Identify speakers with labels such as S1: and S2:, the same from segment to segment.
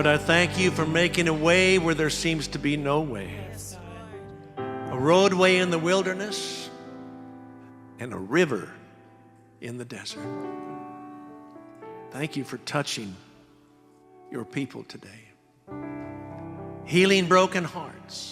S1: Lord, I thank you for making a way where there seems to be no way. A roadway in the wilderness and a river in the desert. Thank you for touching your people today. Healing broken hearts.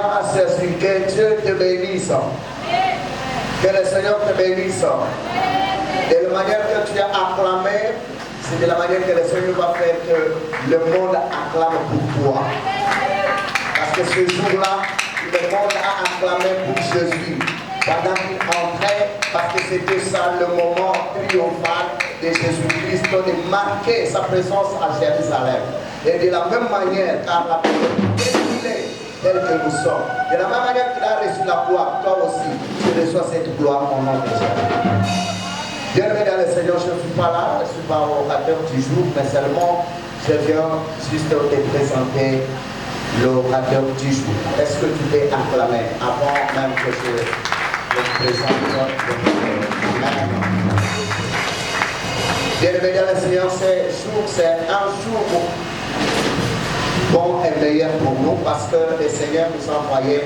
S2: Gloire à Jésus. Que Dieu te bénisse. Que le Seigneur te bénisse. De la manière que tu as acclamé, c'est de la manière que le Seigneur va faire que le monde acclame pour toi. Parce que ce jour-là, le monde a acclamé pour Jésus. Pendant qu'il entrait, parce que c'était ça le moment triomphal de Jésus-Christ, de marquer sa présence à Jérusalem. Et de la même manière, car la il est tel que nous sommes. De la même manière qu'il a reçu la gloire, toi aussi, tu reçois cette gloire au nom de Jésus. Bien-aimé dans le Seigneur, je ne suis pas là, je ne suis pas orateur du jour, mais seulement je viens juste te présenter l'orateur du jour. Est-ce que tu peux acclamer avant même que je le présente? Bien-aimé dans le Seigneur, c'est un jour bon et meilleur pour nous parce que le Seigneur nous a envoyé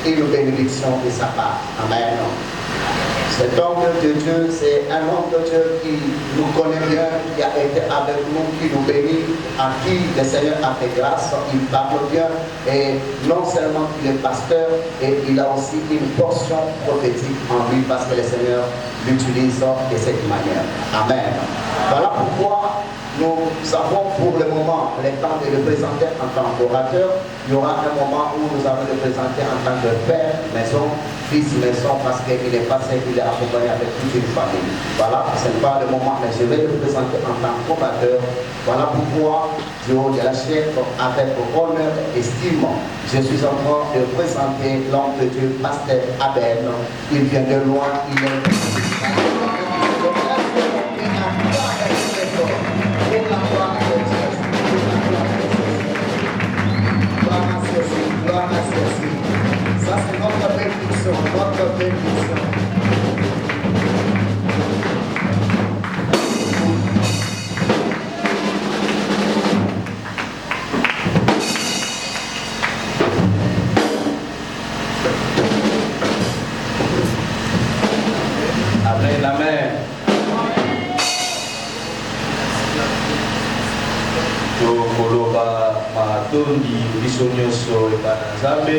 S2: une bénédiction de sa part. Amen. Cet homme de Dieu, c'est un homme de Dieu qui nous connaît bien, qui a été avec nous, qui nous bénit, à qui le Seigneur a fait grâce, il parle bien, et non seulement il est pasteur, et il a aussi une portion prophétique en lui, parce que le Seigneur l'utilise de cette manière. Amen. Voilà pourquoi nous avons pour le moment le temps de le présenter en tant qu'orateur. Il y aura un moment où nous allons le présenter en tant que père, maison, fils, maison, parce qu'il est passé, il est accompagné avec toute une famille. Voilà, ce n'est pas le moment, mais je vais le présenter en tant qu'orateur. Voilà pourquoi, du haut de la chair, avec honneur et estime, je suis en train de présenter l'homme de Dieu, pasteur Abel. Il vient de loin, il est... Ça c'est notre bénédiction, notre bénédiction.
S3: Amen, amen. Tokoloba matondi biso nyonso epai na Nzambe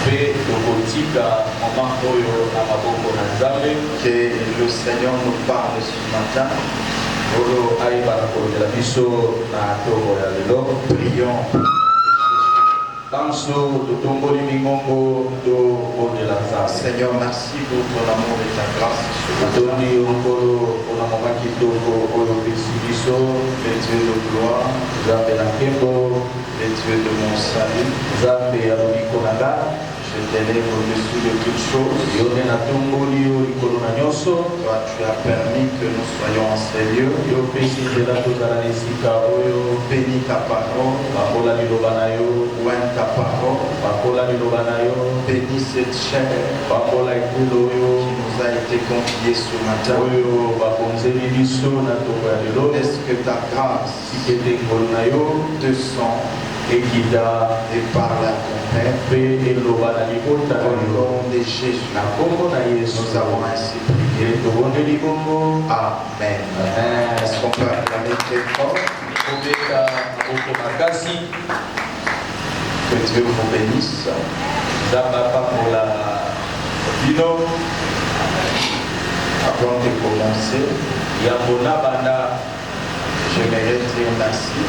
S3: mpe tokotika mama oyo na maboko na Nzambe.
S4: Que le Seigneur nous parle ce matin.
S3: Oyo ayebaka kolobela biso na ntongo ya lelo.
S4: Prions.
S3: Tanso totomboli mingongo tobondela Nzambe.
S4: Seigneur, merci pour ton amour et ta grâce.
S3: Toni onkolo mpona mama kitoko oyo opesi biso.
S4: Le Dieu de gloire,
S3: Nzambe na nkembo,
S4: le Dieu de mon salut,
S3: Nzambe ya lobiko na nga.
S4: je t'élève au-dessus de toutes choses.
S3: Yo nde natomboli yo likolo na nyonso.
S4: Toi, tu as permis que nous soyons en ces lieux.
S3: Yo opesi nzela tozala na esika oyo.
S4: Bénis ta parole,
S3: Bakola liloba na yo.
S4: oint ta parole,
S3: Bakola liloba na yo.
S4: bénis cette chair
S3: Bakola ekulu oyo.
S4: qui nous a été confiée ce matin.
S3: Oyo bakonzeli biso na ntongo ya lelo.
S4: Est-ce que ta grâce
S3: Sikete ngolu na yo.
S4: descend
S3: Ekita
S4: et parle à ton Père?
S3: mpe eloba na libota na
S4: Au
S3: yo.
S4: nom de Jésus,
S3: Na nkombo na Yesu.
S4: nous avons ainsi prié.
S3: Tobondeli bongo.
S4: Amen.
S3: Amen.
S4: Est-ce qu'on peut acclamer très fort?
S3: Kobeta maboko makasi.
S4: Que Dieu vous bénisse.
S3: Nzambe apambola bino.
S4: Avant de commencer,
S3: Yambo na banda
S4: j'aimerais dire merci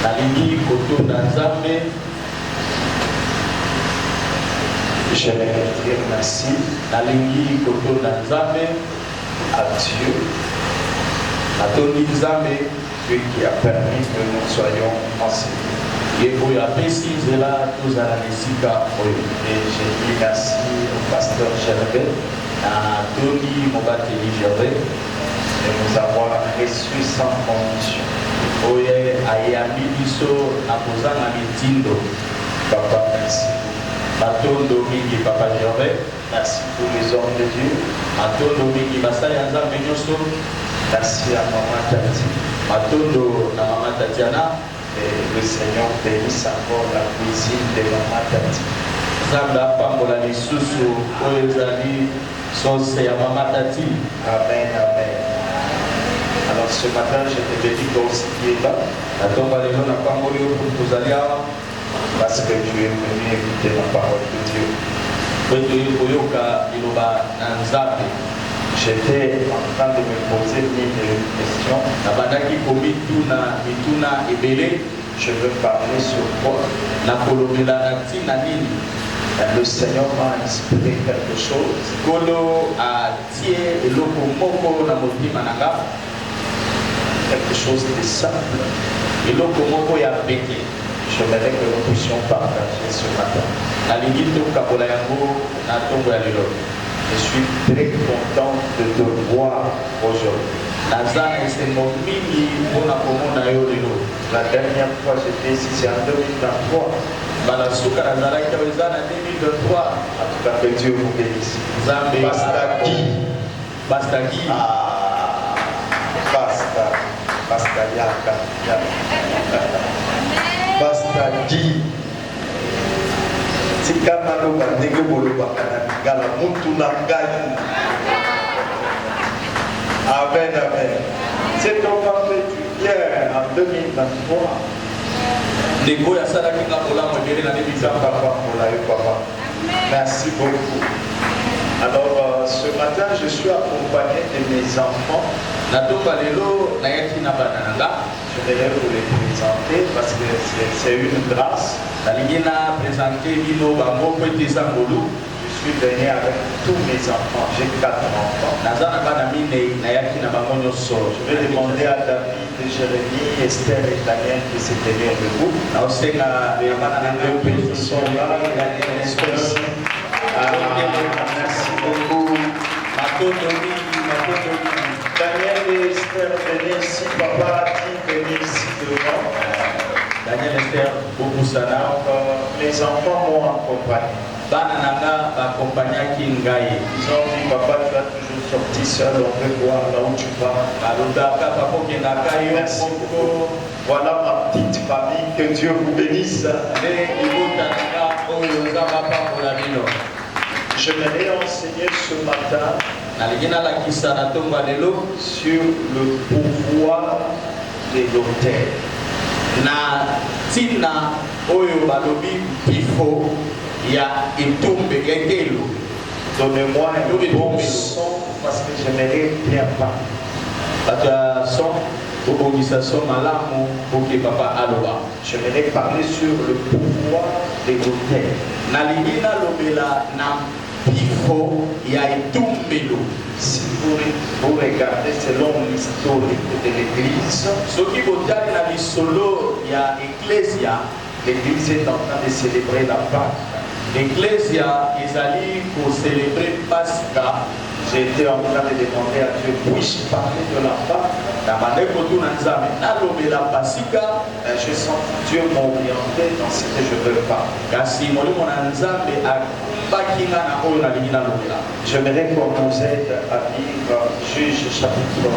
S3: nalingi kotonda Nzambe.
S4: J'aimerais dire merci
S3: Nalingi kotonda Nzambe.
S4: à Dieu,
S3: Natondi Nzambe.
S4: Dieu qui a permis que nous soyons enseignés.
S3: Ye oyo apesi nzela tozala na esika oyo.
S4: Et je dis merci au pasteur Gervais
S3: Natondi mobateli Gervais
S4: de nous avoir reçus sans condition.
S3: oyo ayambi biso na kozanga mitindo.
S4: Papa, merci.
S3: Matondo mingi Papa Gervais.
S4: Merci pour les hommes de Dieu.
S3: Matondo mingi basali ya Nzambe nyonso.
S4: Merci à Maman Tati.
S3: Matondo na mama Tatiana.
S4: Et le Seigneur bénisse encore la cuisine de Maman Tati.
S3: Nzambe apambola lisusu oyo ezali sose ya mama Tati.
S4: Amen, amen. Alors ce matin, je te bénis toi aussi qui es là, parce que tu es venu écouter la parole de Dieu. J'étais en train de me poser une question. Je veux parler sur quoi? Le Seigneur m'a inspiré quelque chose. Quelque chose de simple. J'aimerais que nous puissions partager ce matin. Je suis très content de te voir aujourd'hui. La dernière fois j'étais ici, c'est en 2023. En tout cas, que Dieu vous bénisse. Basta Guy. Basta Yaka. Basta Guy. Tikana loba ndenge boloba kana ngala mutu na ngai. Amen, amen. C'est donc en fait hier en 2023. Merci beaucoup. Alors ce matin je suis accompagné de mes enfants. Je vais vous les présenter parce que c'est une grâce. Je suis venu avec tous mes enfants. J'ai 4 enfants. Je vais demander à David, Jérémie, Esther et Daniel de se tenir debout. Les deux petits sont là. Merci beaucoup. Daniel et Esther, venez ici. Papa a dit venez ici devant. Daniel et Esther, beaucoup ça. Les enfants m'ont accompagné. Ils ont dit, papa, tu as toujours sorti seul, on veut voir là où tu vas. Merci beaucoup. Voilà ma petite famille, que Dieu vous bénisse. Je m'aimerais enseigner ce matin sur le pouvoir de l'autel. Donnez-moi un bon son parce que j'aimerais bien parler. J'aimerais parler sur le pouvoir de l'autel. Si vous regardez selon l'historique de l'Église, l'Église est en train de célébrer la Pâque.
S5: L'Ecclésia ezali pour célébrer Pascha.
S4: J'ai été en train de demander à Dieu, puis-je parler de la Pâque? Je sens que Dieu m'a orienté dans ce que je veux parler. J'aimerais qu'on nous aide à lire Juge chapitre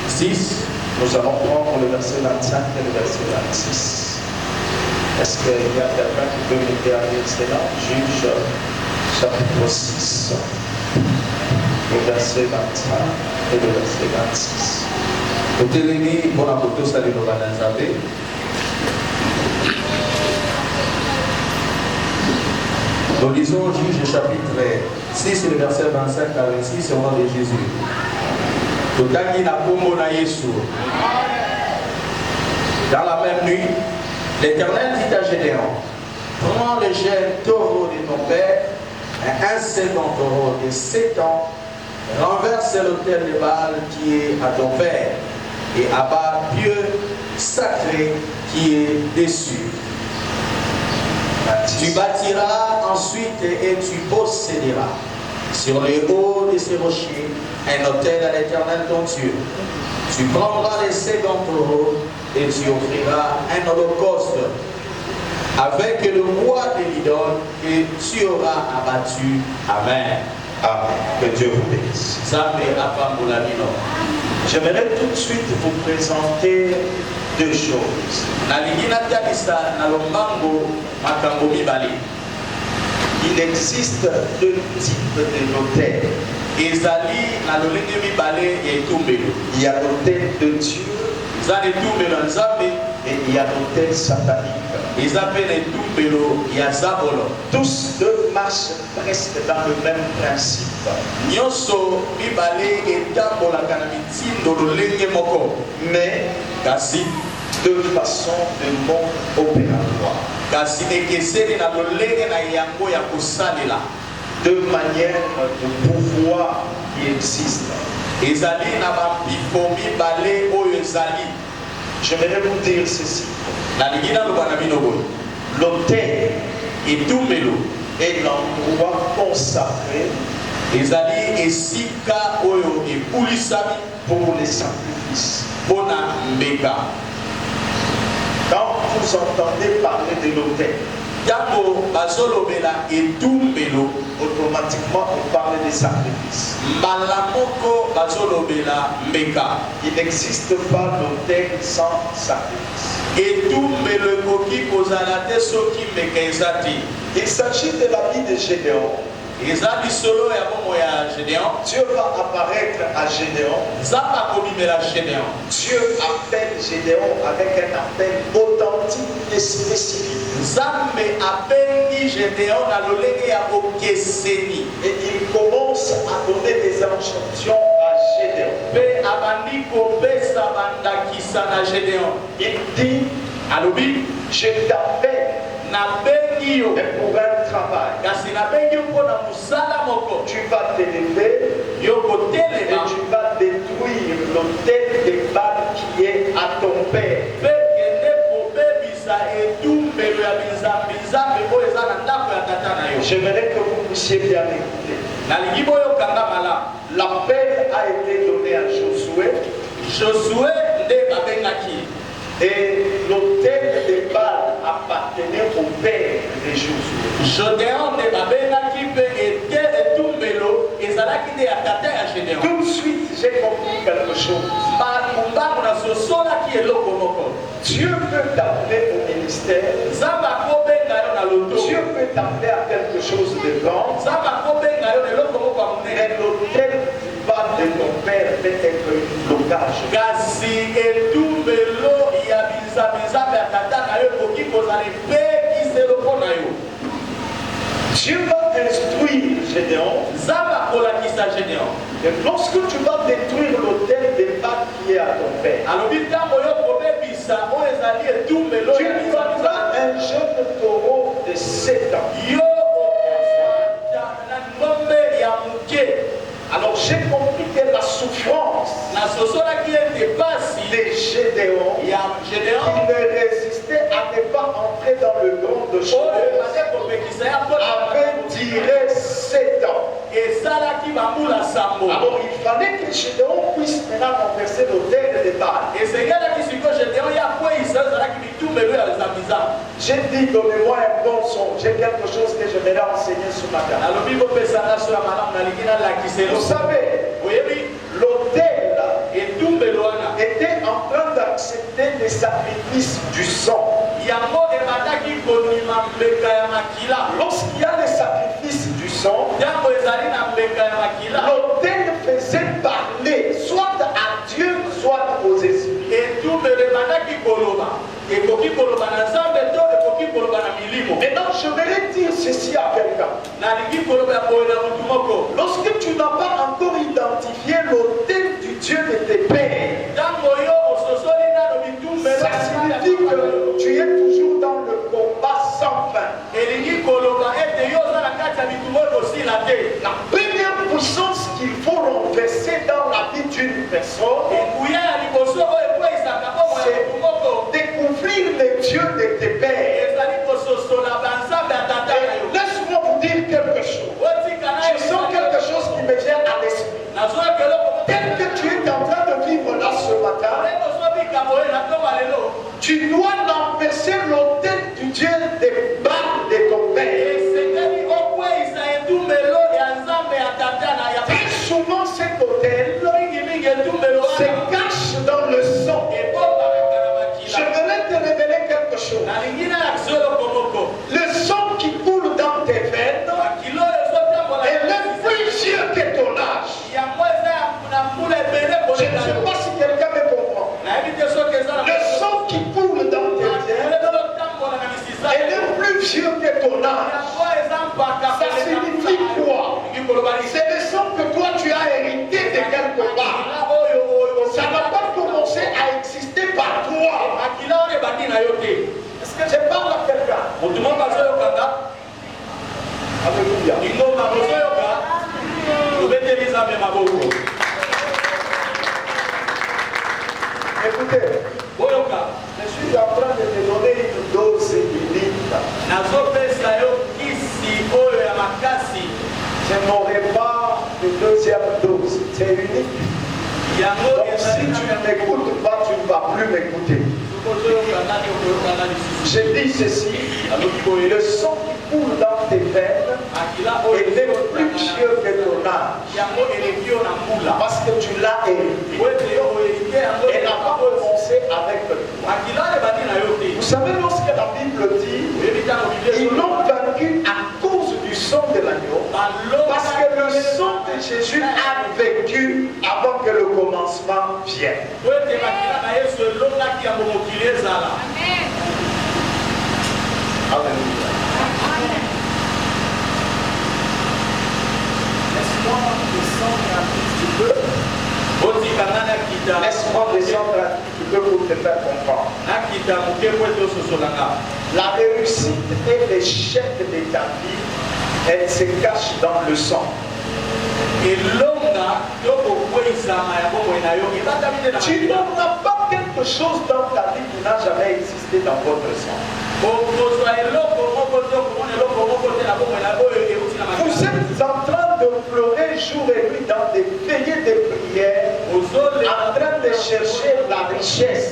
S4: 6. Nous allons prendre le verset 25 et le verset 26. Est-ce qu'il y a quelqu'un qui peut m'aider à lire cela? Juge chapitre 6, le verset 25 et le verset 26.
S5: Nous lisons Juge chapitre 6 et le verset 25 à 26 au nom de Jésus. Dans la même nuit, l'Éternel dit à Gédéon, prends le jeune taureau de ton père, un second taureau de 7 ans, renverse l'autel de Baal qui est à ton père, et abat Dieu sacré qui est dessus. Tu bâtiras ensuite et tu posséderas sur les hauts de ces rochers un autel à l'Éternel ton Dieu. Tu prendras les second taureaux et tu offriras un holocauste avec le bois de l'idole que tu auras abattu. Amen.
S4: Amen. Que Dieu vous bénisse. J'aimerais tout de suite vous présenter deux choses. Il existe deux types d'autels.
S5: ezali na lolenge mibale ya etumbelo.
S4: Il y a l'autel de Dieu
S5: Eza na etumbelo ya Nzambe,
S4: et il y a l'autel satanique.
S5: eza mpe na etumbelo ya Zabolo.
S4: Tous deux marchent presque dans le même principe.
S5: Nyonso mibale etambolaka na mitindo lolenge moko,
S4: Mais
S5: kasi
S4: de façon de non opératoire.
S5: kasi ekeseni na lolenge na yango ya kosalela.
S4: Deux manières de pouvoir qui existent.
S5: Ezali na bambifo mibale oyo ezali.
S4: J'aimerais vous dire ceci.
S5: Nalingi naloba na bino boye,
S4: L'autel
S5: etumbelo
S4: est l'endroit consacré
S5: ezali esika oyo epulisami
S4: pour les sacrifices.
S5: mpona mbeka.
S4: Quand vous entendez parler de l'autel,
S5: Ntango bazolobela etumbelo,
S4: automatiquement on parle des sacrifices.
S5: mbala moko bazolobela mbeka.
S4: Il n'existe pas l'autel sans sacrifice.
S5: Etumbelo ekoki kozala te soki mbeka eza te.
S4: Il s'agit de la vie de Gédéon.
S5: Eza lisolo ya bomoi ya Gédéon.
S4: Dieu va apparaître à Gédéon.
S5: Nzambe akobimela Gédéon.
S4: Dieu appelle Gédéon avec un appel authentique et spécifique.
S5: Nzambe abengi Gédéon na lolenge ya bokeseni.
S4: Et il commence à donner des instructions à Gédéon.
S5: Mpe abandi kopesa bandakisa na Gédéon.
S4: Il dit,
S5: Alobi,
S4: je t'appelle
S5: nabengi yo,
S4: pour un travail.
S5: kasi nabengi yo mpona mosala moko.
S4: Tu vas te lever
S5: Yo
S4: et
S5: kotelema
S4: tu vas détruire l'autel des Baal qui est à ton père.
S5: mpe kende kobebisa etumbelo ya binzambe oyo eza na ndako ya tata na yo.
S4: J'aimerais que vous puissiez bien écouter.
S5: Nalingi boyokanga malamu.
S4: L'appel a été donné à Josué
S5: Josué nde babengaki,
S4: et l'autel des Baal appartenait au père de Josué.
S5: Gédéon nde babengaki mpe etumbelo ezalaki nde ya tata ya Gédéon.
S4: Tout de suite, j'ai compris quelque chose.
S5: mbangu nasosolaki eloko moko.
S4: Dieu peut t'appeler au ministère.
S5: Nzambe akobenga yo na loto.
S4: Dieu peut t'appeler à quelque chose de grand.
S5: Nzambe akobenga yo na eloko moko ya monene.
S4: Mais l'autel du Baal de ton père peut être un blocage.
S5: Kasi etumbelo ya binzambe ya tata na yo ekoki kozala epekiselo mpo na yo.
S4: Dieu va instruire Gédéon.
S5: Nzambe akolakisa Gédéon.
S4: Et lorsque tu vas détruire l'autel des Baal qui est à ton père,
S5: alobi ntango yo kobebisa oyo ezali etumbelo
S4: tu
S5: ya
S4: prendras
S5: binzambe
S4: un jeune taureau de 7 ans.
S5: yo okozala na ngombe ya moke.
S4: Alors j'ai compris que la souffrance
S5: nasosolaki ete pasi
S4: de Gédéon,
S5: ya Gédéon
S4: qui ne résistait à ne pas entrer dans le grand de
S5: oyo
S4: choses,
S5: ebande kopekisa ya mpona
S4: avait duré 7 ans.
S5: esalaki bambula sambo.
S4: Alors il fallait que Gédéon puisse maintenant renverser l'autel de Baal.
S5: esengelaki sikoyo Gédéon ya kweyisa oyo ezalaki bitumbelo ya zambiza.
S4: J'ai dit, donnez-moi un bon son. J'ai quelque chose que je vais enseigner ce matin.
S5: nalobi bopesanga so ya malamu nalingi nalakiselo.
S4: Vous savez,
S5: oyebi
S4: l'autel
S5: etumbelo wana
S4: était en train d'accepter les sacrifices du sang.
S5: yango ebandaki kondima mbeka ya makila.
S4: Lorsqu'il y a les sacrifices du sang,
S5: ntango ezali na mbeka ya makila,
S4: l'autel faisait parler soit à Dieu, soit aux esprits.
S5: etumbelo ebandaki koloba, ekoki koloba na nzambe to ekoki koloba na milimo.
S4: Maintenant, je voudrais dire ceci à quelqu'un.
S5: nalingi koloba ya boye na motu moko.
S4: Lorsque tu n'as pas encore identifié l'autel du Dieu de tes pères,
S5: ntango yo ososoli nano bitumbelo
S4: ça signifie que tu es toujours dans le combat sans fin.
S5: elingi koloba ete yo oza na kati ya bitumba ekosila te.
S4: La première puissance qu'il faut renverser dans la vie d'une personne,
S5: nguya ya liboso oyo ekweyisaka bomo ya motu moko
S4: découvrir le Dieu de tes pères.
S5: ezali kososola banzambe ya tata na yo.
S4: Laisse-moi vous dire quelque chose.
S5: otika na
S4: Je sens quelque chose qui me vient à l'esprit.
S5: nazoyoka eloko
S4: Tel que tu es en train de vivre là ce matin,
S5: ekosobika boye na ntongo lelo
S4: tu dois renverser l'autel du Dieu des Baal de ton père.
S5: esengeli okweyisa etumbelo ya nzambe ya tata na ya
S4: Très souvent cet autel
S5: mingimingi etumbelo
S4: se
S5: wana
S4: cache dans le sang.
S5: ebombamaka na
S4: Je
S5: makila.
S4: voudrais te révéler quelque chose.
S5: nalingi nayakisa eloko moko
S4: Le sang qui coule dans tes veines
S2: Écoutez, je suis en train de te donner une dose unique. Je n'aurai pas de deuxième dose. C'est unique. Donc si tu ne m'écoutes pas, tu ne vas plus m'écouter. Je dis ceci, le sang qui coule dans tes veines est plus précieux que ton âge. Parce que tu l'as hérité. Elle n'a pas commencé avec toi. Vous savez, lorsque la Bible dit, ils l'ont vaincu à cause du sang de l'agneau, parce que le sang de Jésus a vécu avant que le commencement vienne. Alléluia. Laisse-moi descendre un petit peu. Laisse-moi descendre un petit peu pour te faire comprendre. La réussite et l'échec de ta vie, elle se cache dans le sang. Tu n'auras pas quelque chose dans ta vie qui n'a jamais existé dans votre sang. Vous êtes en train de pleurer jour et nuit dans des veillées de prière, en train de chercher la richesse.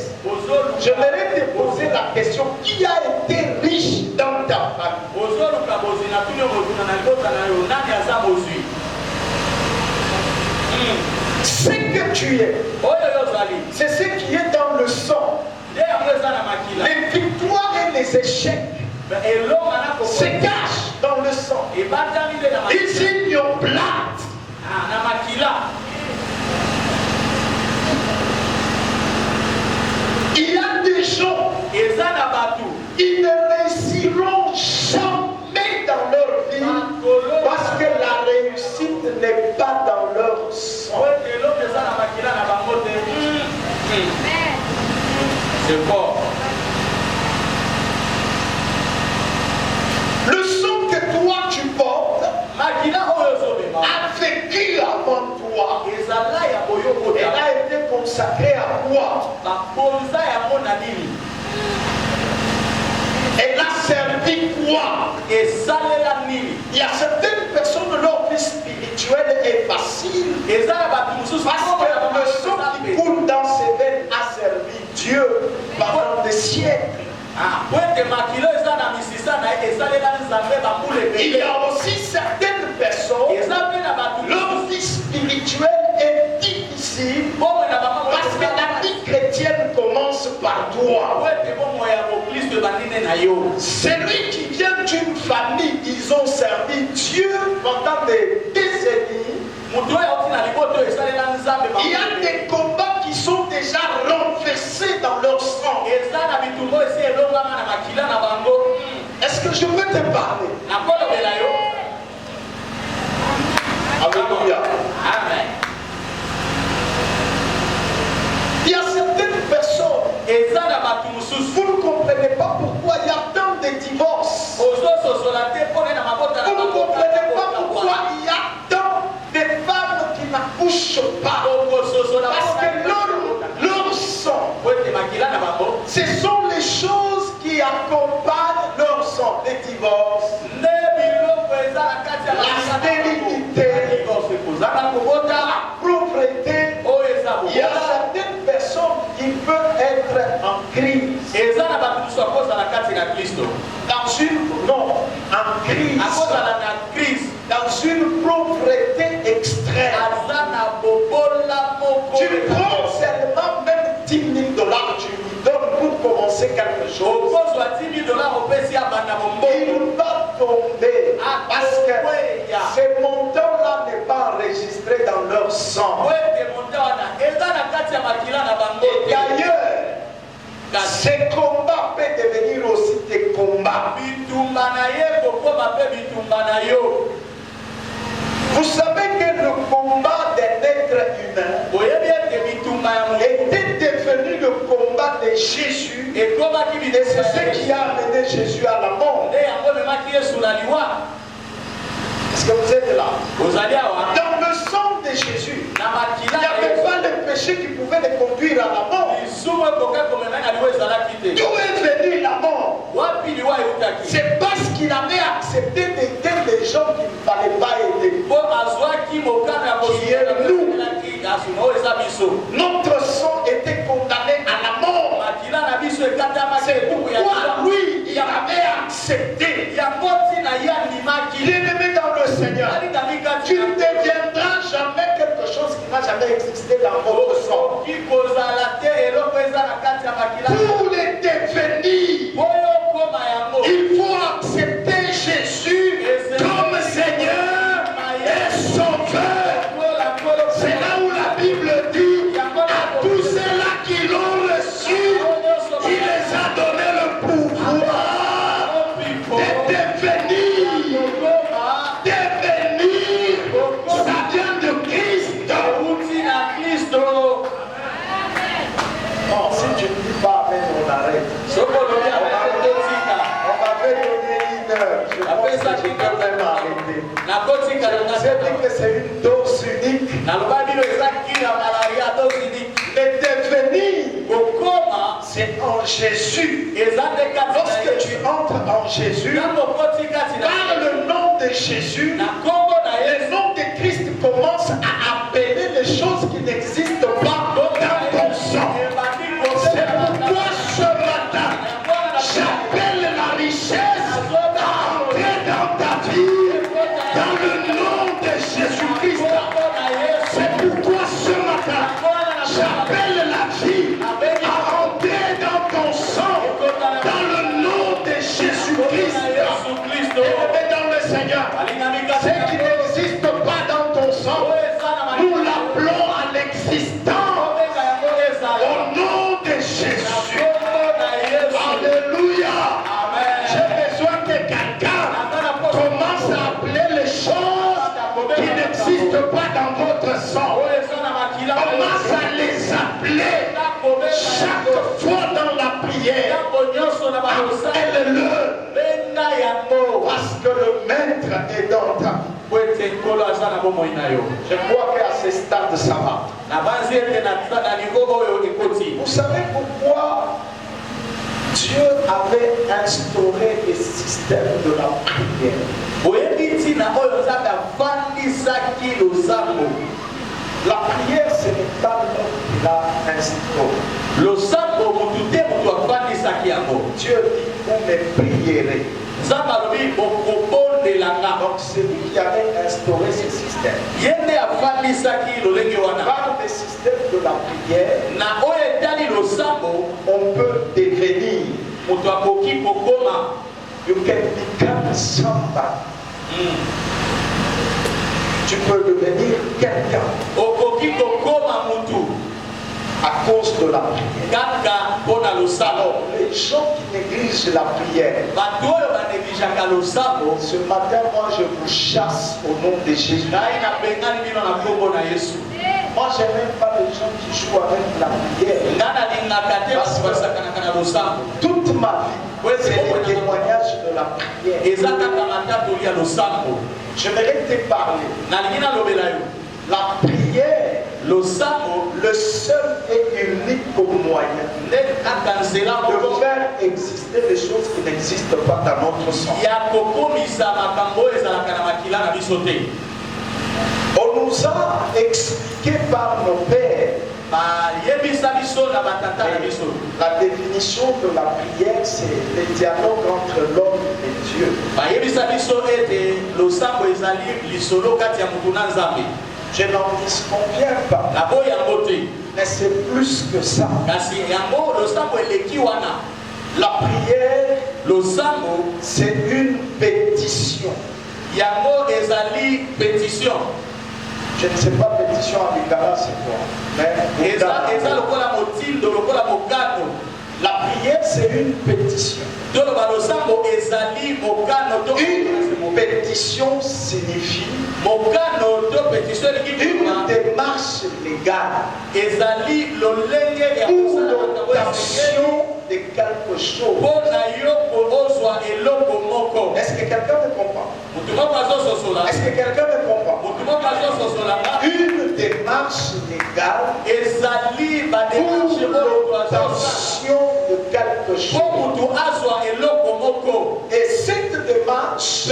S2: J'aimerais te poser la question, qui a été riche dans ta famille? Ce que tu es, c'est ce qui est dans le sang. Les victoires et les échecs se cachent dans le sang. It's in your blood. Il y a des gens, ils ne réussiront jamais dans leur vie parce que la réussite n'est pas dans leur sang.
S4: C'est fort.
S2: Le sang que toi tu portes a vécu avant toi. Elle a été consacrée à quoi? Elle a servi quoi? Il y a certaines personnes, leur vie spirituelle est facile parce que le sang qui coule dans ses veines a servi Dieu pendant des siècles. Il y a aussi certaines personnes, leur vie spirituelle est difficile parce que la vie chrétienne commence par toi. Celui qui vient d'une famille, ils ont servi Dieu pendant des décennies. Il y a des combats qui sont déjà renversés dans leur sang. Est-ce que je peux te parler? Alléluia.
S4: Amen.
S2: Il y a certaines personnes, vous ne comprenez pas pourquoi il y a tant de divorces. Vous ne comprenez pas pourquoi il y a tant de femmes qui n'accouchent pas. Parce que leur sang, ce sont les choses qui accompagnent leur sang. Les divorces, la stérilité, la pauvreté. Il y a certaines personnes qui peuvent être en crise. Dans une pauvreté extrême. Tu prends seulement même 10 000 $, tu lui donnes pour commencer quelque chose. Il va tomber parce que ces montants-là n'est pas enregistré dans leur sang. Et d'ailleurs, ces combats peuvent devenir aussi des combats. Vous savez que le combat d'un être humain était devenu le combat de Jésus. Et c'est ce qui a amené Jésus à la mort. Est-ce que vous êtes là? Dans le sang de de Jésus, il n'y avait pas de péché qui pouvait les conduire à la mort. D'où est venue la mort? C'est parce qu'il avait accepté d'aider les gens qu'il ne fallait pas aider. Notre sang était condamné à la mort. C'est pourquoi lui, il avait accepté. Bien-aimé dans le Seigneur, tu ne deviendras jamais quelque chose qui n'a jamais existé dans votre sang. Pour les devenir, il faut accepter Jésus comme Seigneur et Sauveur. C'est là où la Bible dit à tous ceux-là qui l'ont reçu, il les a donné le pouvoir de devenir. Ça vient de Christ. Non, si tu ne dis pas amen, on arrête. On m'avait donné 1 heure. Je pense que je peux même arrêter. J'ai dit que c'est une dose unique. Le devenir, c'est en Jésus. Lorsque tu entres en Jésus, par le nom de Jésus, le nom de Christ commence à appeler les choses qui n'existent pas dans ton sang. C'est pourquoi ce matin, j'appelle la richesse à entrer dans ta vie, dans le nom de Jésus-Christ. C'est pourquoi ce matin, j'appelle la vie à entrer dans ton sang, dans le nom de Jésus-Christ. Et dans le Seigneur, ce qui n'existe pas dans ton sang, nous l'appelons à l'existence. Au nom de Jésus. Alléluia. J'ai besoin que quelqu'un commence à appeler les choses qui n'existent pas dans votre sang. Commence à les appeler chaque fois dans la prière. Appelle-le. Parce que le maître est dans ta vie. Je crois qu'à ce stade ça va. Vous savez pourquoi Dieu avait instauré le système de la prière? La prière, ce n'est pas l'homme qui l'a instauré. Dieu dit, vous me prierez. Donc c'est lui qui avait instauré ce système. Par le système de la prière, on peut devenir. You can become somebody. Tu peux devenir quelqu'un à cause de la prière. Alors, les gens qui négligent la prière, ce matin, moi je vous chasse au nom de Jésus. Moi, je n'aime pas les gens qui jouent avec la prière. Toute ma vie, c'est le témoignage de la prière. J'aimerais te parler. La prière, le seul et unique moyen de faire exister les choses qui n'existent pas dans notre sang. On nous a expliqué par nos pères la définition de la prière, c'est le dialogue entre l'homme et Dieu. Je n'en disconviens pas. Mais c'est plus que ça. La prière, c'est une pétition. Je ne sais pas pétition en Lingala c'est quoi. Mais la prière c'est une pétition. Une pétition signifie une démarche légale pour l'obtention de quelque chose. Est-ce que quelqu'un me comprend? Est-ce que quelqu'un me comprend? Une démarche légale pour l'obtention de quelque chose. Et cette démarche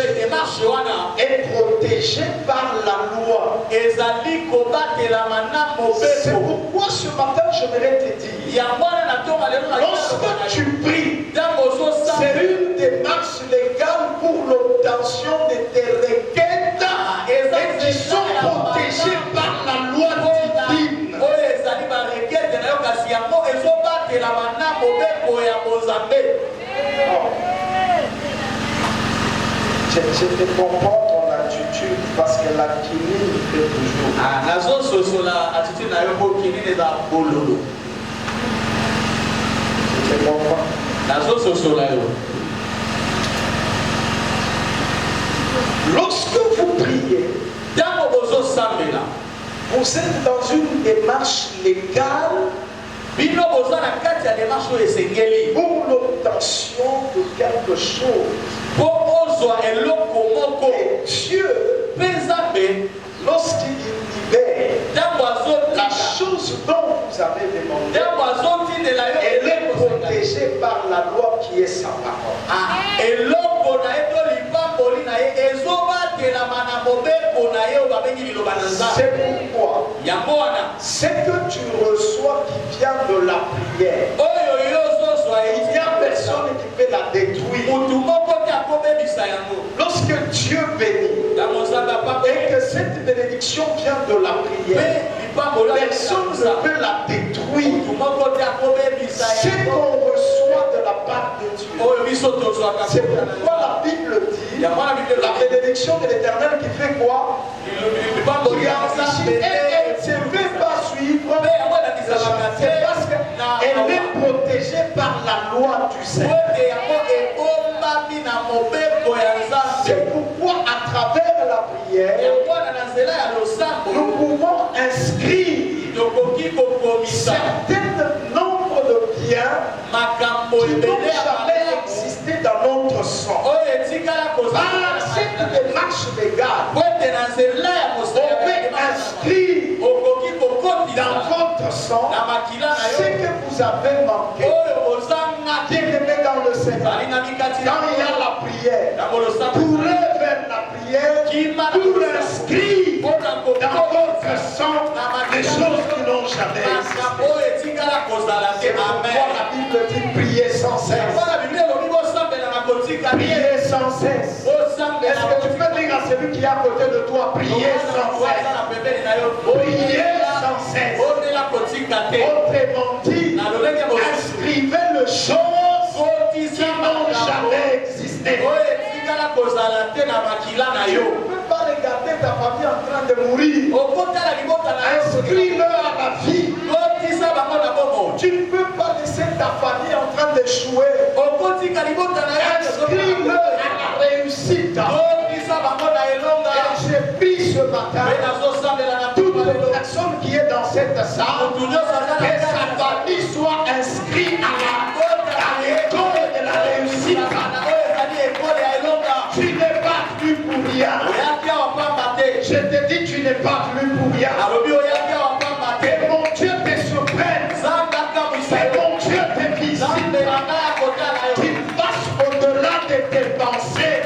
S2: est protégée par la loi. C'est pourquoi ce matin j'aimerais te dire, lorsque tu pries, c'est une démarche légale pour l'obtention de tes requêtes et qui sont protégées par la loi divine. Je te comprends ton attitude parce que la quinine fait toujours. Je te comprends. Lorsque vous priez, vous êtes dans une démarche légale pour l'obtention de quelque chose. Et Dieu, lorsqu'il libère la chose dont vous avez demandé, elle est protégée par la loi qui est sa parole. C'est pourquoi ce que tu reçois qui vient de la prière, il n'y a personne qui peut la détruire. Lorsque Dieu bénit et que cette bénédiction vient de la prière, personne ne peut la détruire. Ce qu'on reçoit de la part de Dieu. C'est pourquoi la Bible dit la bénédiction de l'Éternel qui fait quoi? Qui enrichit et elle ne peut pas suivre. C'est parce qu'elle est protégée par la loi du Seigneur. C'est pourquoi à travers la prière, nous pouvons inscrire certains nombres de biens qui n'ont jamais existé dans notre sang. Par cette démarche légale, on peut inscrire dans votre sang ce que vous avez manqué. Bien-aimé dans le Seigneur, quand il y a la prière, courez vers la prière pour inscrire dans votre sang des choses qui n'ont jamais existé. C'est pourquoi la Bible dit prier sans cesse. Prier sans cesse. Est-ce que tu peux dire à celui qui est à côté de toi, prier sans cesse? Prier sans cesse. Autrement dit, inscrivez le choses qui n'ont jamais existé. Tu ne peux pas regarder ta famille en train de mourir. Inscris-le à la vie. Tu ne peux pas laisser ta famille en train d'échouer. Inscris-le à la réussite. Et j'ai pris ce matin toute personne qui est dans cette salle, que sa famille soit inscrite à l'école de la réussite. Tu n'es pas venu pour rien. Je te dis, tu n'es pas venu pour rien. Et mon Dieu te surprenne. Et mon Dieu te visite. Qu'il passe au-delà de tes pensées.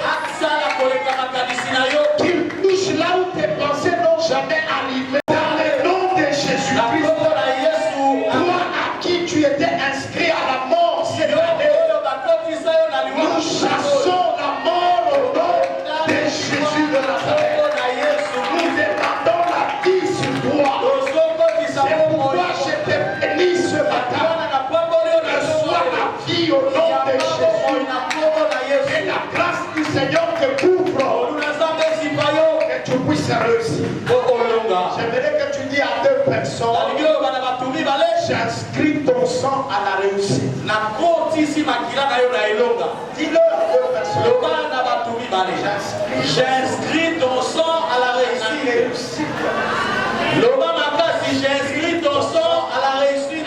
S2: Qu'il touche là où tes pensées n'ont jamais arrivé. Dans le nom de Jésus-Christ, toi à qui tu étais inscrit à la mort cette année, nous chassons la mort au nom de Jésus de Nazareth. Nous demandons la vie sur toi. C'est pourquoi je te bénis ce matin. Reçois la vie au nom de Jésus. Et la grâce du Seigneur te couvre. Que tu puisses réussir. J'aimerais que tu dis à deux personnes, j'inscris ton sang à la réussite. Dis-le à deux personnes.
S5: J'inscris ton sang à la réussite. L'Obama dit j'inscris ton sang à la réussite.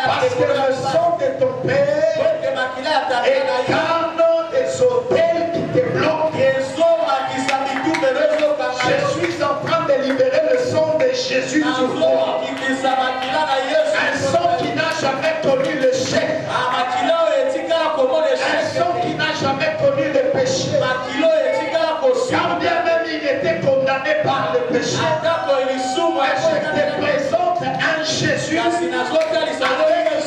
S2: Parce que le sang de ton père écarne des hôtels qui te bloquent. Je suis en train de libérer le sang de Jésus sur toi. Un sang qui n'a jamais connu le chèque. Un sang qui n'a jamais connu le péché. Car bien même il était condamné par le péché. Mais je te présente un Jésus avec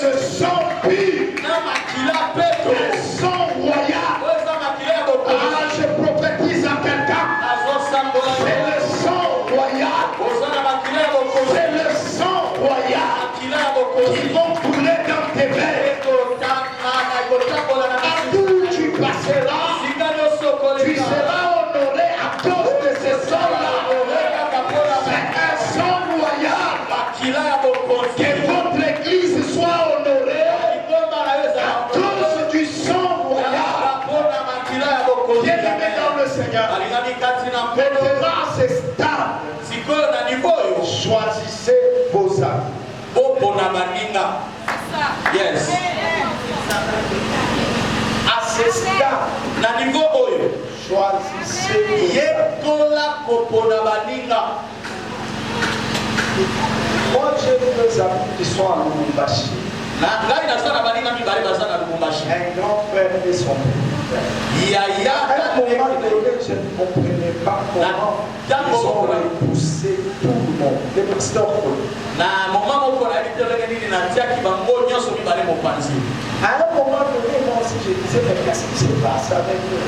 S2: le sang pur. Un sang royal. Ah, je prophétise à quelqu'un. C'est le sang royal. C'est le sang royal qui vont couler dans tes veines. Partout où tu passeras, tu seras honoré à cause de ce sang-là. C'est un sang royal. Que votre église soit honorée à cause du sang royal. Bien-aimé dans le Seigneur, maintenant à ce stade, choisissez vos amis.
S5: Yes.
S2: À ce stade, choisissez vos amis. Moi, j'ai deux amis qui sont à Lubumbashi. Un grand frère et son père. À un moment donné, je ne comprenais pas comment ils ont repoussé tout le monde. Les pasteurs. À un moment donné, moi aussi, je disais, mais qu'est-ce qui se passe avec eux?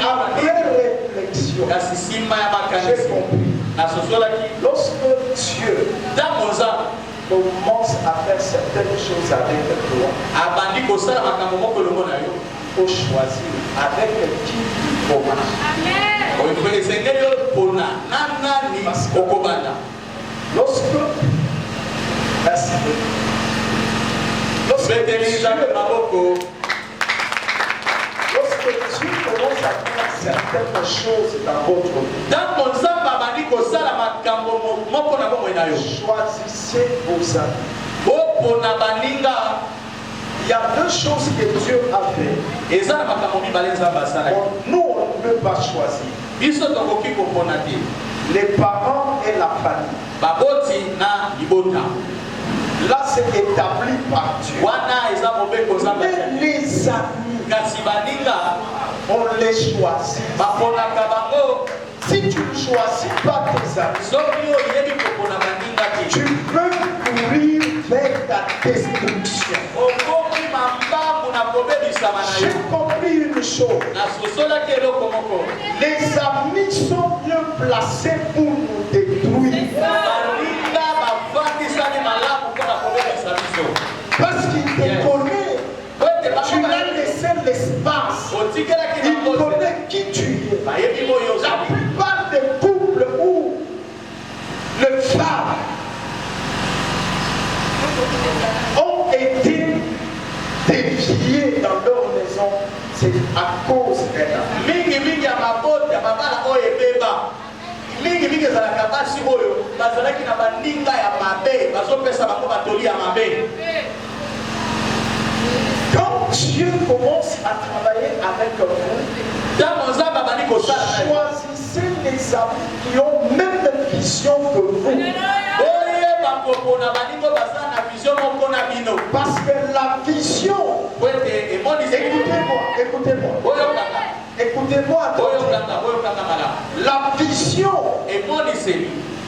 S2: Après réflexion, j'ai compris. Lorsque Dieu commence à faire certaines choses avec toi, il faut choisir avec qui il faut marcher. Lorsque Dieu commence à faire certaines choses dans votre vie, choisissez vos amis. Il y a deux choses que Dieu a fait. Nous, on ne peut pas choisir. Les parents et la famille. Là, c'est établi par Dieu. Mais les amis, on les choisit. Si tu ne choisis pas tes amis, tu peux courir vers ta destruction. J'ai compris une chose. Les amis sont bien placés pour nous détruire. Parce qu'il te connaît. Tu l'as laissé l'espace. Il connaît qui tu es. La plupart des couples où les femmes ont été déviées dans leur maison, c'est à cause d'elle. Quand Dieu commence à travailler avec vous, choisissez les amis qui ont même la vision que vous. Parce que la vision, écoutez-moi, la vision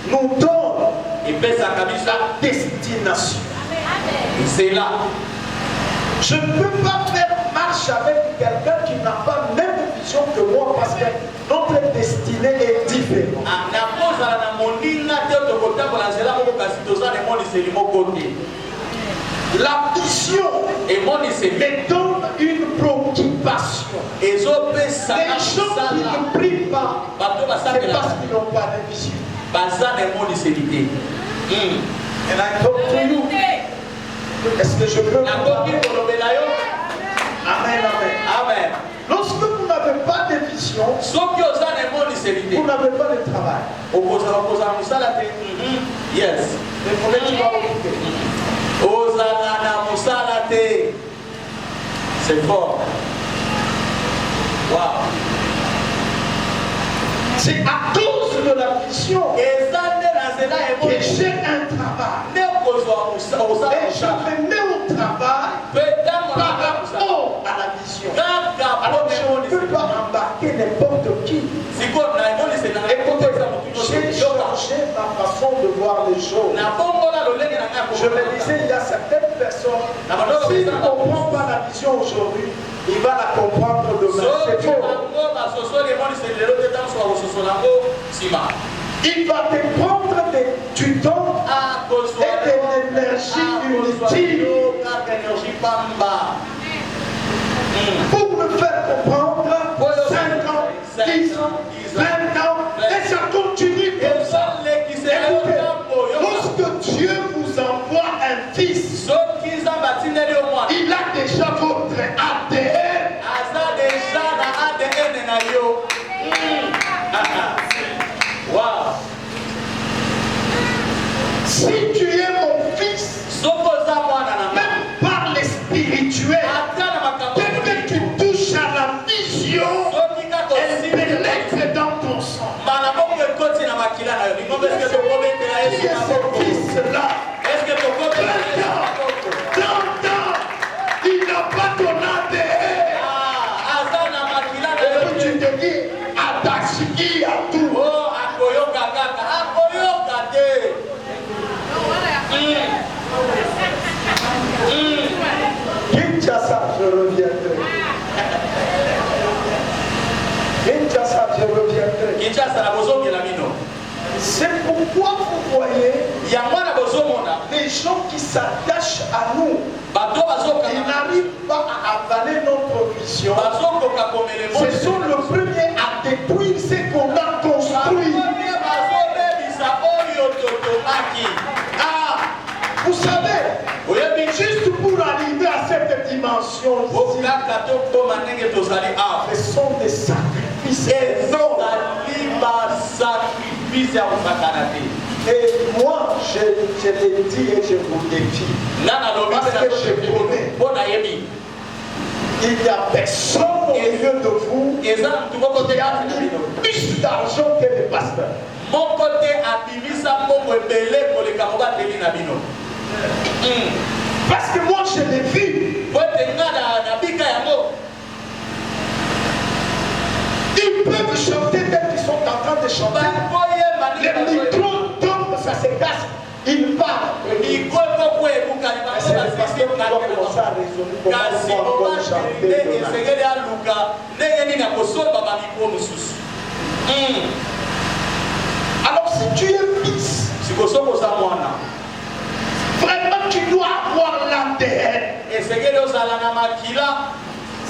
S2: nous donne la destination.
S5: C'est là.
S2: Je ne peux pas faire marche avec quelqu'un qui n'a pas la même vision que moi parce que notre destinée est différente. La vision me donne une préoccupation. Les gens qui ne prient pas, c'est parce qu'ils n'ont pas de vision. And I talk to you. Est-ce que je peux Amen, amen. Lorsque vous n'avez pas de vision, vous n'avez pas de travail.
S5: Yes.
S2: Mais tu vas occuper.
S5: C'est fort. Wow.
S2: C'est à cause de la vision que j'ai un travail. Et je me mets au travail par rapport à la vision. Alors je ne peux pas embarquer n'importe qui. J'ai changé ma façon de voir les choses. Je me disais, il y a certaines personnes, s'ils ne comprennent pas la vision aujourd'hui, il va la comprendre demain. C'est faux. Il va te prendre du temps et de l'énergie inutile pour me faire comprendre 5 ans, 10 ans, 20 ans, et ça continue comme ça. Écoutez, lorsque Dieu vous envoie un fils, il a déjà votre ADN.
S5: Wow.
S2: Si tu es mon fils, même par les spirituels, dès que tu touches à la vision, elle pénètre dans ton sang. Qui est ce fils-là? 30 ans, il n'a pas ton ADN. Et tu te dis, attaché à tout. Kinshasa, je reviendrai. Kinshasa, je reviendrai. C'est pourquoi vous voyez les gens qui s'attachent à nous, ils n'arrivent pas à avaler notre vision. Ce sont le premier à détruire ce qu'on a construit. Vous savez, juste pour arriver à cette dimension, ce sont des sacrifices énormes. Et moi, je l'ai dit et je vous défie. Parce que je connais. Il n'y a personne au milieu de vous qui a mis plus d'argent que les pasteurs.
S5: Mon côté abimisa mon rebelle pour les camarades de Nabino.
S2: Parce que moi je l'ai vu. Ils peuvent chanter dès qu'ils sont en train de chanter. Les micros tombent, ça se casse. Ils parlent. C'est le pasteur qui doit commencer à raisonner comment chanter. Alors si tu es fils, vraiment tu dois avoir l'ADN.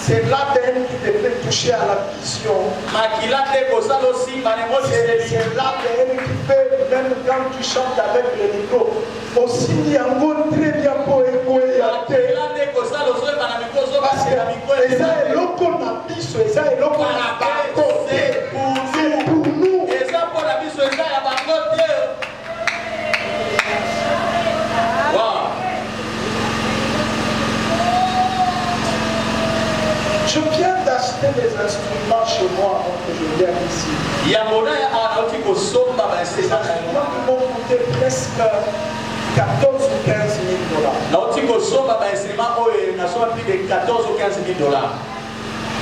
S2: C'est l'ADN qui te fait toucher à la vision. C'est l'ADN qui fait, même quand tu chantes avec le micro, aussi Niango très bien pour écouter. Parce que ça est l'eau qu'on a pissé, ça est l'eau qu'on a bâtonné. C'est pour nous. Je viens d'acheter des instruments chez moi avant que je vienne ici. Les instruments qui m'ont coûté presque 14 ou 15 000 $.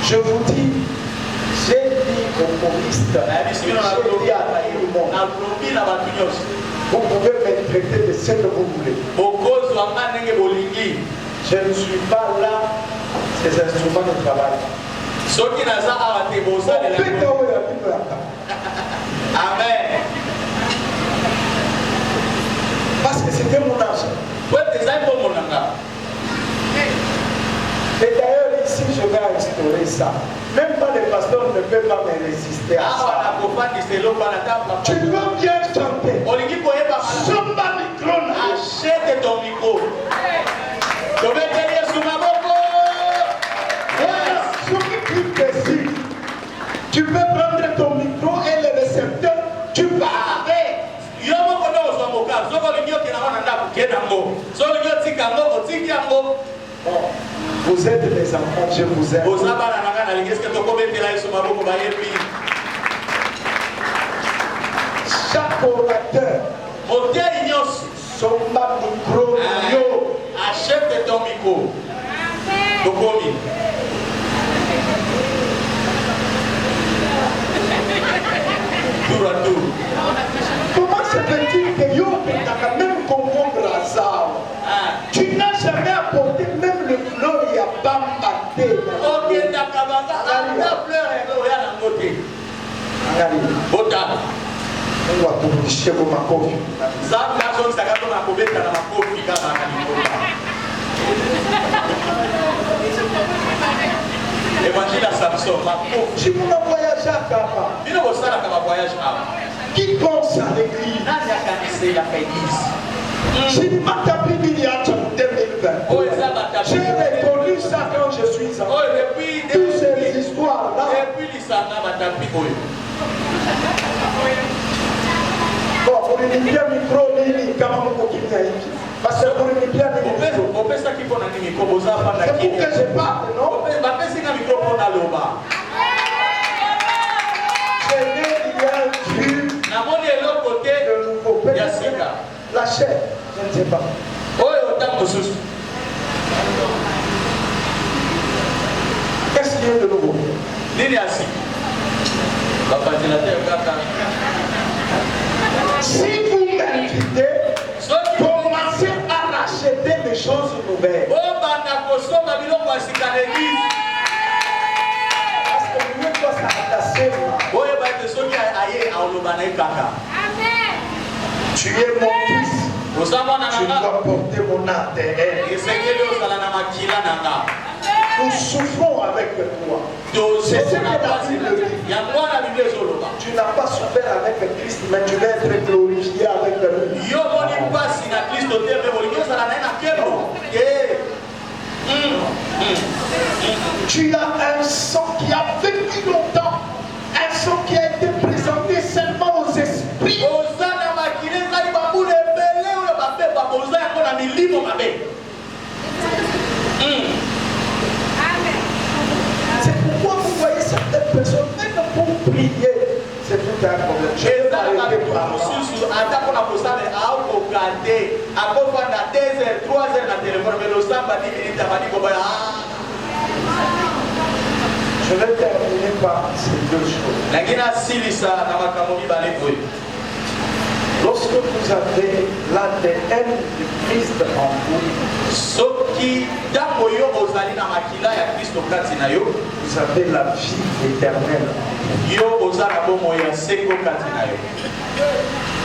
S2: Je vous dis, j'ai dit aux choristes, j'ai dit à tout le monde, vous pouvez me traiter de ce que vous voulez. Je ne suis pas là, ces instruments de travail.
S5: Amen.
S2: Parce que c'était mon argent. Et d'ailleurs ici je vais instaurer ça. Même pas les pasteurs ne peuvent pas me résister à ça. Tu veux bien chanter. Somme ma micro là.
S5: Achète ton micro. Je vais te dire sous ma boco.
S2: Voilà, ce qui est plus précis. Tu peux prendre ton micro et le récepteur, tu parles avec. Bon, vous êtes mes enfants, je vous aime. Chaque orateur, son micro,
S5: achète ton micro. Tokomi. Tour à tour.
S2: comment se fait-il que yo peut même comprendre Lazare? Tu n'as jamais apporté même le fleur et à Bambaté.
S5: Ok, Takabanga, la fleur est là, à côté. Bota.
S2: On va tout toucher pour ma coffre.
S5: Ça, la zone, ça va comme un couvert dans ma coffre, dans ma évangile à Samson, ma coffre.
S2: Je vous voyage à Kaba.
S5: Il ne va pas à voyage à.
S2: Qui pense à l'église? Je ne m'a tapé milliards en 2020. J'ai répondu ça quand je suis enfant. Toutes ces histoires-là. Bon, pour les bien micro, parce que pour les bien micro. C'est pour que je parle, non? J'ai vu le nouveau père. La chair, je ne sais pas. Qu'est-ce qu'il y a de nouveau? Si vous m'invitez, commencez à racheter des choses nouvelles. Parce que vous ne pouvez pas s'adapter. Tu es mon fils. Tu dois porter mon ADN. Nous souffrons avec toi. C'est ce que la Bible dit. Tu n'as pas souffert avec Christ, mais tu vas être glorifié avec lui. Tu as un sang qui a vécu longtemps. Un sang qui a été présenté seulement aux esprits. C'est pourquoi vous voyez certaines personnes, même pour prier, c'est tout un problème. Je vais m'arrêter par je vais terminer par ces deux choses. Lorsque vous avez l'ADN de Christ en vous, vous avez la vie éternelle. Vous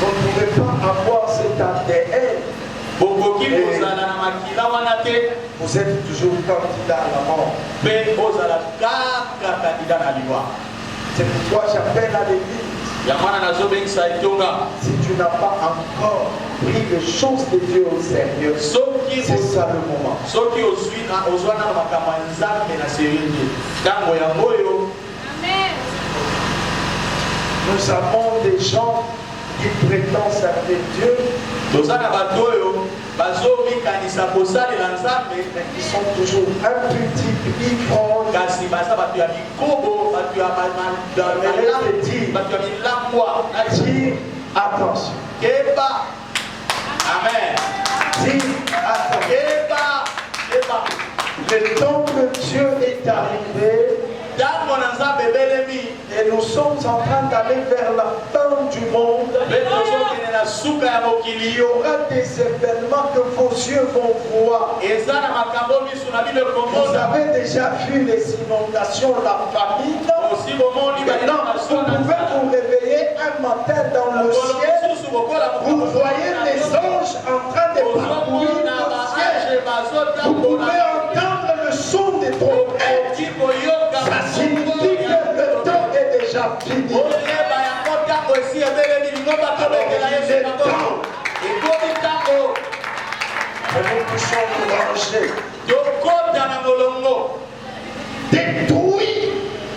S2: ne pouvez pas avoir cet ADN. Vous êtes toujours candidat à la mort. C'est pourquoi j'appelle à l'église. Si tu n'as pas encore pris les choses de Dieu au sérieux, c'est ça le moment. Nous avons des gens qui prétendent servir Dieu, mais qui sont toujours impudiques, ivrognes. Dis attention.
S5: Amen.
S2: Dis attention. Le temps de Dieu est arrivé. Et nous sommes en train d'aller vers la fin du monde. Il y aura des événements que vos yeux vont voir. Vous avez déjà vu les inondations, la famine. Maintenant, vous pouvez vous réveiller un matin dans le ciel. Vous voyez les anges en train de parcourir le ciel. Vous pouvez entendre le son des trompettes. Ça signifie que le temps est déjà fini. Nous puissions nous ranger. Détruis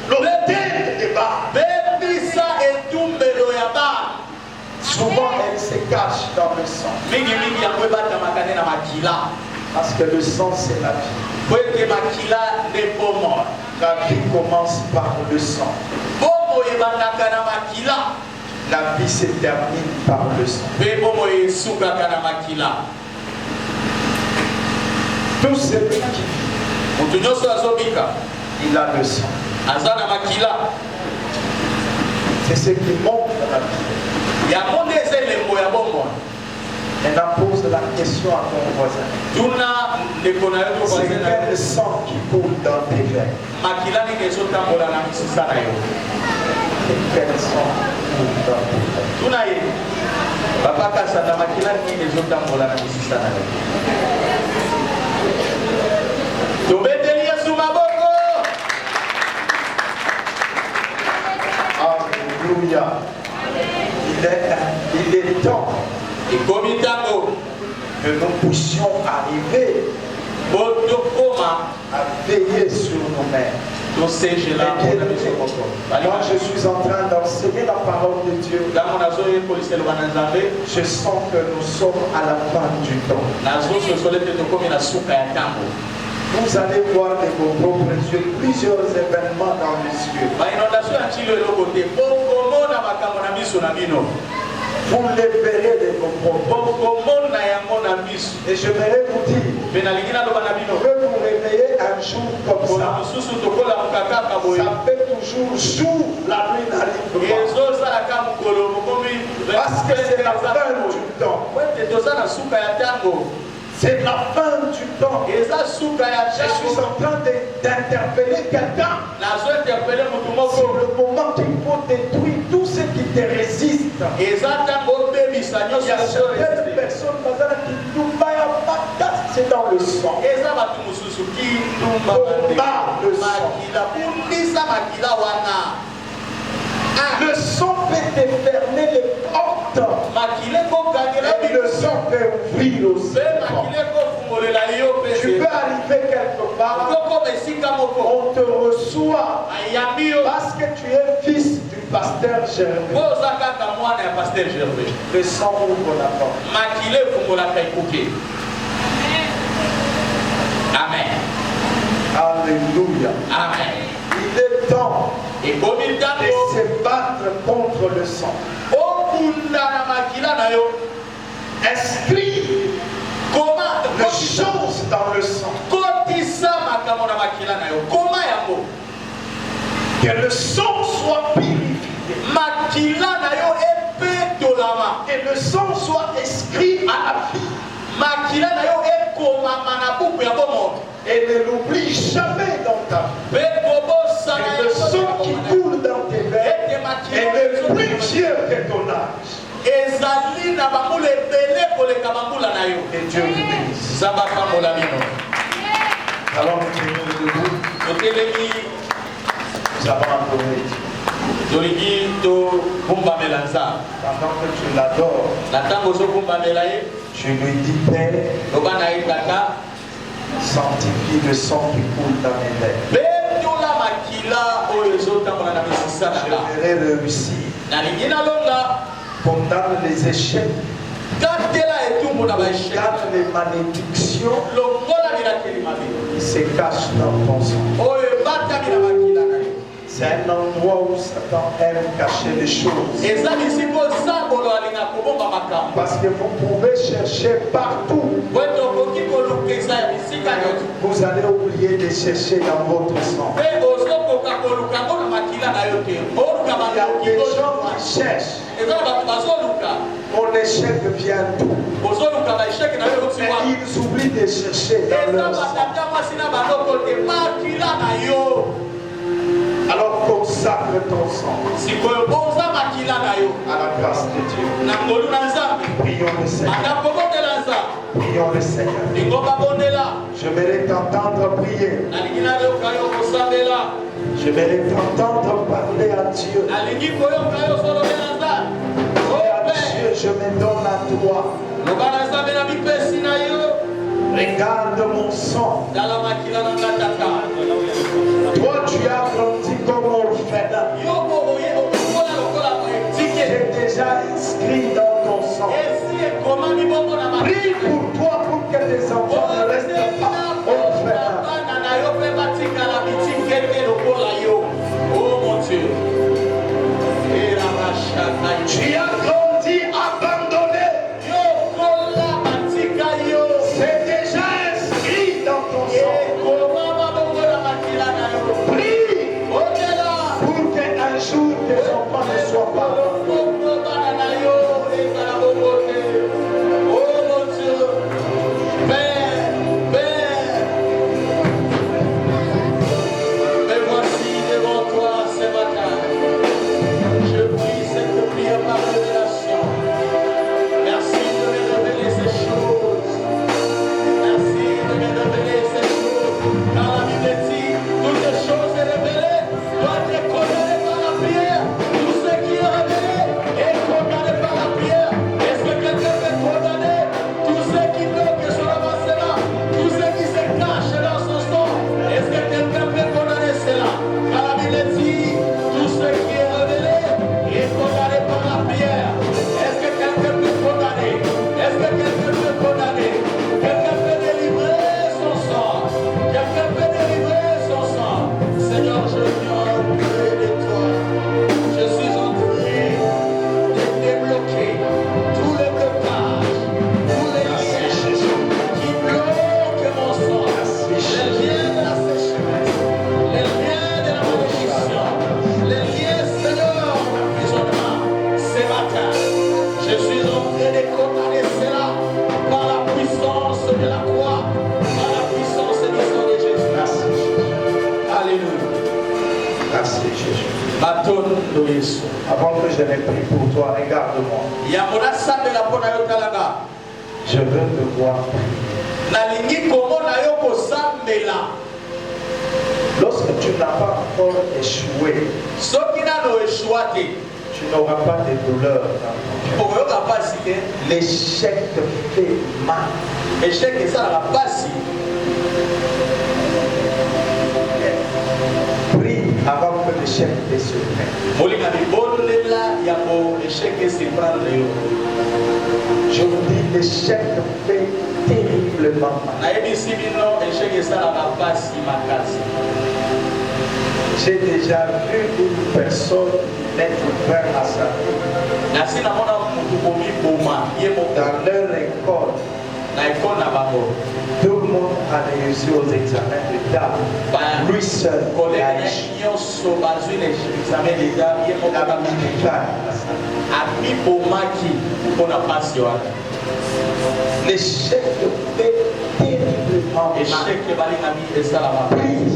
S2: l'autel des bas. Souvent elle se cache dans le sang.
S4: Parce que le sang, c'est la vie.
S5: Kweke makila ne bomo.
S4: La vie commence par le sang.
S5: Bomo ebandaka na makila.
S4: La vie se termine par le sang.
S5: Pe bomo esukaka na makila.
S4: Tout celui qui vit,
S5: Mutu nyonso azobika.
S4: il a le sang.
S5: Aza na makila.
S4: C'est ce qui montre la vie.
S5: Yango nde eza elembo ya bomoi.
S4: Maintenant, pose la question à ton voisin.
S5: Tuna ndeko na yo to
S4: C'est
S5: voisin na yo.
S4: quel sang qui coule dans tes veines?
S5: Makila nini ezotambola na misisa na yo.
S4: Quel sang coule dans tes veines?
S5: Tuna ye. Papa kasa na makila nini ezotambola na misisa na yo. Tobeteli Yesu maboko.
S4: Alléluia. Il est temps
S5: Ekomi ntango
S4: que nous puissions arriver
S5: botokoma
S4: à veiller sur nos mères.
S5: tosengela
S4: Et
S5: na
S4: bien,
S5: biso moko.
S4: moi, je suis en train d'enseigner la parole de Dieu.
S5: Ntango nazoyekolisa eloba na Nzambe,
S4: Je sens que nous sommes à la fin du temps.
S5: nazososola ete tokomi na suka ya ntango.
S4: Vous allez voir de vos propres yeux plusieurs événements dans les cieux.
S5: bainondation ya ntilo eloko te bokomona makambo na miso na bino
S4: Vous les verrez de vos propres
S5: bokomona yango na miso.
S4: yeux. Et je voudrais vous dire,
S5: mpe nalingi naloba na
S4: vous
S5: bino
S4: pouvez vous réveiller un jour comme
S5: mpona
S4: ça.
S5: mosusu tokolamuka kaka boye
S4: Ça fait toujours jour, la nuit n'arrive pas.
S5: ezosalaka mokolo mokomi
S4: Parce que c'est la fin du temps.
S5: po ete toza na suka ya ntango
S4: C'est la fin du temps.
S5: eza suka ya
S4: Je suis
S5: ntango.
S4: en train d'interpeller quelqu'un.
S5: nazointerpele motu
S4: C'est
S5: moko
S4: le moment qu'il faut détruire tout ce qui te résiste.
S5: eza ntango obebisa
S4: Il y a
S5: nyonso
S4: certaines personnes qui c'est dans le sang.
S5: eza bato mosusu kindumba
S4: Combat le sang.
S5: makila bundisa makila wana
S4: Le sang peut te fermer les portes.
S5: makila ekokangela
S4: Et le sang peut ouvrir aussi.
S5: mpe makila ekofungolela yo
S4: Tu peux
S5: mpe
S4: arriver quelque part,
S5: okokoma esika moko
S4: on te reçoit
S5: ayambi yo
S4: parce que tu es fils du pasteur Germain.
S5: po oza kaka mwana ya paster gervais.
S4: Le sang ouvre la porte.
S5: makila efungolaka ekuke. Amen.
S4: Alléluia.
S5: Amen.
S4: Il est temps
S5: ekomi
S4: de
S5: ntango
S4: se battre contre le sang.
S5: okunda na makila na yo
S4: Inscris
S5: koma
S4: les choses dans le sang.
S5: kotisa makambo na makila na yo koma yango
S4: Que le sang soit purifié.
S5: makila na yo epetolama
S4: Et le sang soit inscrit à la vie.
S5: makila na yo ekomama na buku ya bomoi
S4: Et ne l'oublie jamais dans ta vie.
S5: mpe kobosana
S4: Et le sang qui coule dans tes veines
S5: ete
S4: est
S5: makila
S4: plus vieux que ton âge.
S5: ezali na bambula ebele koleka bambula na yo.
S4: Et Dieu vous bénisse.
S5: Nzambe akambola bino.
S4: Alors nous tenons debout.
S5: totelemi
S4: Nous avons adoré Dieu.
S5: tolingi togumbamela nzambe
S4: Pendant que tu l'adores,
S5: na ntango ozogumbamela ye
S4: tu lui dis Père,
S5: loba na ye tata
S4: sanctifie le sang qui coule dans mes veines.
S5: betola makila oyo ezotambola na misisa na
S4: Je
S5: nga
S4: verrai réussir.
S5: nalingi nalonga
S4: Condamne les échecs,
S5: katela etumbu na baeshek
S4: condamne les malédictions
S5: longola bilakeli mabe
S4: qui se cachent dans ton sang.
S5: oyo ebatami na makila na yo.
S4: C'est un endroit où Satan aime cacher les choses.
S5: eza bisika osambolo alinga kobomba makambo
S4: Parce que vous pouvez chercher partout.
S5: po ete okoki kolukisa ya bisika nyonso
S4: Vous allez oublier de chercher dans votre sang.
S5: mpe ozokoka koluka ngo na makila na yo te oluka
S4: Il y a des
S5: bandoki
S4: gens qui cherchent.
S5: eza na bato bazoluka
S4: Mon échec vient d'où?
S5: ozoluka baesheke na yo
S4: Mais
S5: otiwa
S4: ils oublient de chercher dans
S5: eza
S4: leur sang.
S5: batata mwasi na banoko te makila na yo.
S4: Alors consacre ton sang
S5: sikoyo bonza makila na yo
S4: à la grâce de Dieu.
S5: na ngolu na nzambe
S4: Prions le Seigneur.
S5: ata kobondela nzambe
S4: Prions le Seigneur.
S5: lingo babondela
S4: J'aimerais t'entendre prier.
S5: nalingi nayoka yo kosambela
S4: J'aimerais t'entendre parler à Dieu.
S5: nalingi koyoka yo solobela nzambe
S4: Et à
S5: ope
S4: Dieu, je me donne à toi.
S5: loba na nzambe na mipesi na yo
S4: Regarde mon sang.
S5: tala makila na nga tata
S4: Toi, tu as grandi comme orphelin.
S5: yo boye okokola lokola moetike
S4: J'ai déjà inscrit dans ton sang.
S5: esi ekomami bongo na
S4: Prie pour toi pour que tes enfants ne restent Avant que je n'ai pris pour toi, regarde-moi. Je veux te voir prier. Lorsque tu n'as pas encore échoué, tu n'auras pas de douleur. L'échec te fait mal. Prie avant que l'échec te surprenne. Je vous dis, l'échec te fait terriblement mal. J'ai déjà vu une personne mettre fin à sa vie. Dans leur école, tout le monde a réussi aux examens d'État. Lui seul, il a échoué. Il a mis fin à sa vie. L'échec te fait terriblement mal. Prie.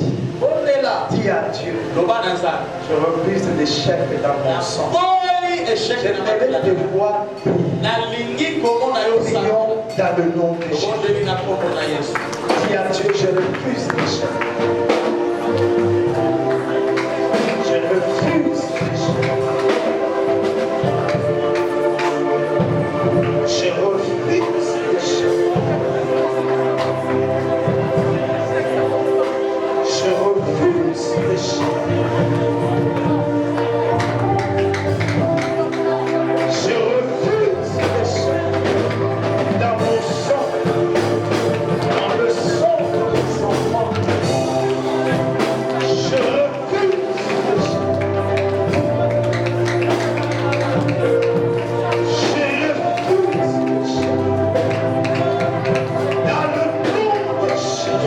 S4: Dis à Dieu, je refuse l'échec dans mon sang. J'aimerais te voir prier. Prions dans le nom de Jésus. Dis à Dieu, je refuse l'échec. Je refuse l'échec. Je refuse l'échec. Je refuse l'échec. Je refuse l'échec. Dans mon sang, dans le sang de mes enfants, je refuse l'échec. Je refuse l'échec. Dans le nom de Jésus.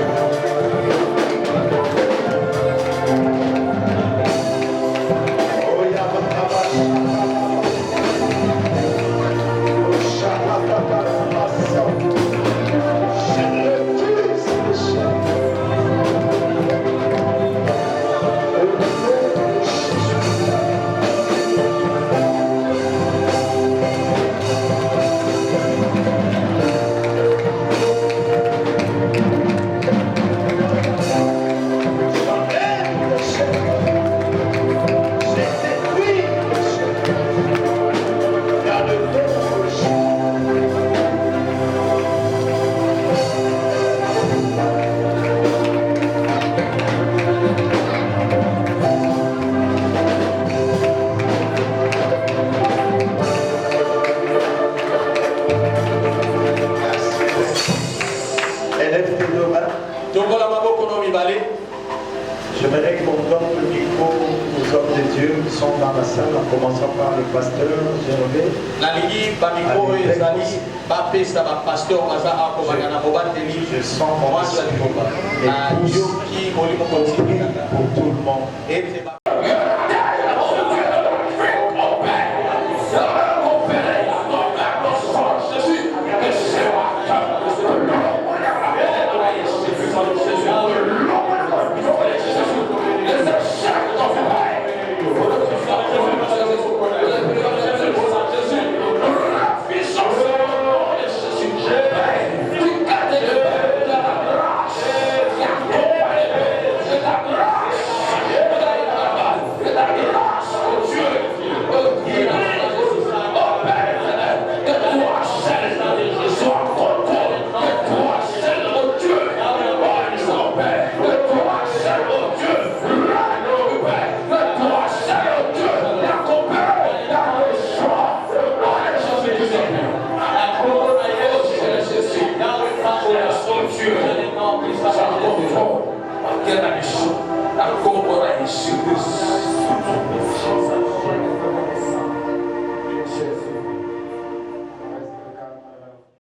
S4: J'aimerais qu'on donne le micro aux hommes de Dieu qui sont dans la salle, en commençant par le pasteur Gervais. Je sens mon esprit pour tout le monde.